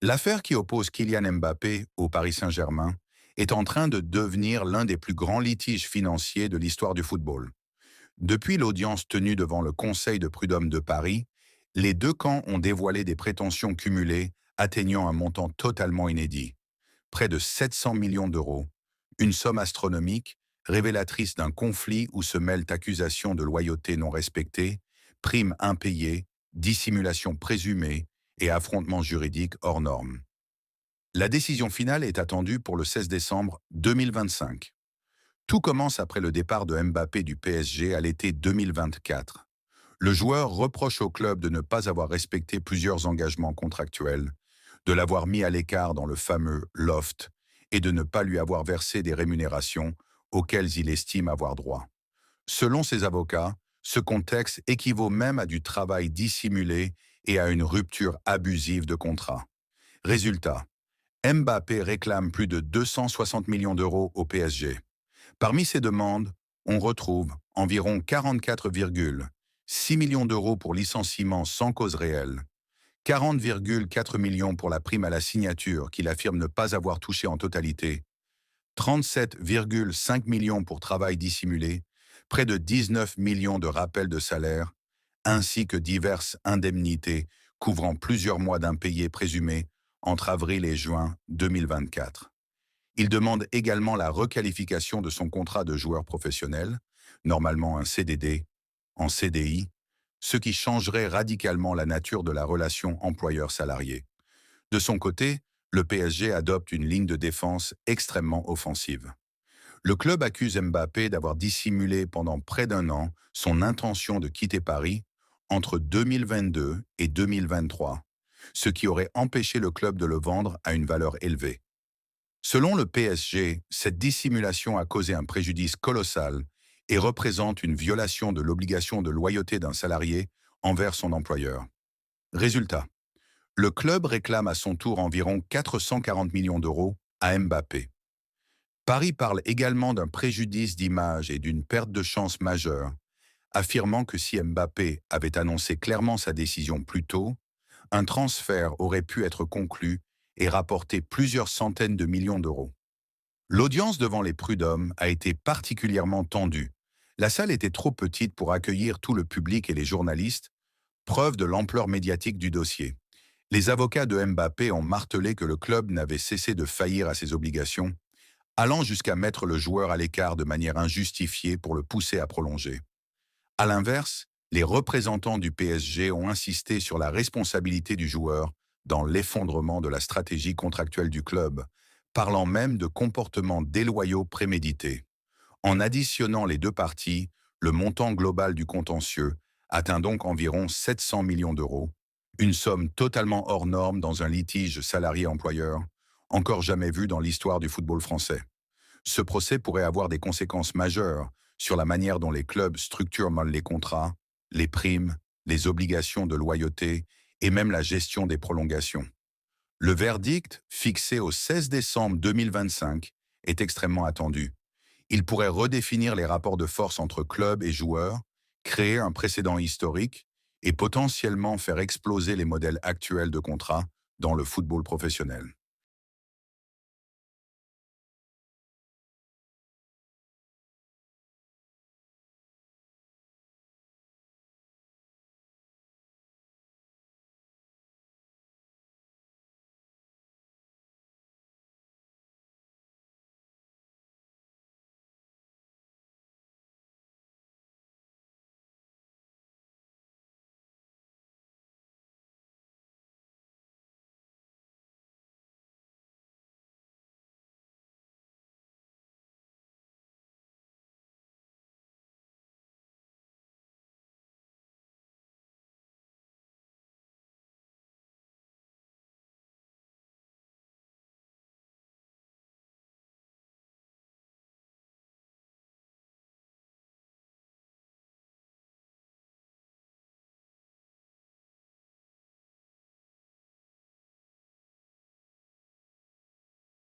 L'affaire qui oppose Kylian Mbappé au Paris Saint-Germain est en train de devenir l'un des plus grands litiges financiers de l'histoire du football. Depuis l'audience tenue devant le Conseil de prud'homme de Paris, les deux camps ont dévoilé des prétentions cumulées atteignant un montant totalement inédit, près de 700 millions d'euros, une somme astronomique révélatrice d'un conflit où se mêlent accusations de loyauté non respectée, primes impayées, dissimulation présumée et affrontements juridiques hors normes. La décision finale est attendue pour le 16 décembre 2025. Tout commence après le départ de Mbappé du PSG à l'été 2024. Le joueur reproche au club de ne pas avoir respecté plusieurs engagements contractuels, de l'avoir mis à l'écart dans le fameux loft et de ne pas lui avoir versé des rémunérations auxquelles il estime avoir droit. Selon ses avocats, ce contexte équivaut même à du travail dissimulé et à une rupture abusive de contrat. Résultat, Mbappé réclame plus de 260 millions d'euros au PSG. Parmi ces demandes, on retrouve environ 44,6 millions d'euros pour licenciement sans cause réelle, 40,4 millions pour la prime à la signature qu'il affirme ne pas avoir touché en totalité, 37,5 millions pour travail dissimulé, près de 19 millions de rappels de salaire, ainsi que diverses indemnités couvrant plusieurs mois d'impayés présumés entre avril et juin 2024. Il demande également la requalification de son contrat de joueur professionnel, normalement un CDD, en CDI, ce qui changerait radicalement la nature de la relation employeur-salarié. De son côté, le PSG adopte une ligne de défense extrêmement offensive. Le club accuse Mbappé d'avoir dissimulé pendant près d'un an son intention de quitter Paris entre 2022 et 2023, ce qui aurait empêché le club de le vendre à une valeur élevée. Selon le PSG, cette dissimulation a causé un préjudice colossal et représente une violation de l'obligation de loyauté d'un salarié envers son employeur. Résultat, le club réclame à son tour environ 440 millions d'euros à Mbappé. Paris parle également d'un préjudice d'image et d'une perte de chance majeure, affirmant que si Mbappé avait annoncé clairement sa décision plus tôt, un transfert aurait pu être conclu et rapporter plusieurs centaines de millions d'euros. L'audience devant les prud'hommes a été particulièrement tendue. La salle était trop petite pour accueillir tout le public et les journalistes, preuve de l'ampleur médiatique du dossier. Les avocats de Mbappé ont martelé que le club n'avait cessé de faillir à ses obligations, allant jusqu'à mettre le joueur à l'écart de manière injustifiée pour le pousser à prolonger. À l'inverse, les représentants du PSG ont insisté sur la responsabilité du joueur dans l'effondrement de la stratégie contractuelle du club, parlant même de comportements déloyaux prémédités. En additionnant les deux parties, le montant global du contentieux atteint donc environ 700 millions d'euros, une somme totalement hors norme dans un litige salarié-employeur, encore jamais vu dans l'histoire du football français. Ce procès pourrait avoir des conséquences majeures sur la manière dont les clubs structurent mal les contrats, les primes, les obligations de loyauté et même la gestion des prolongations. Le verdict, fixé au 16 décembre 2025, est extrêmement attendu. Il pourrait redéfinir les rapports de force entre clubs et joueurs, créer un précédent historique et potentiellement faire exploser les modèles actuels de contrats dans le football professionnel.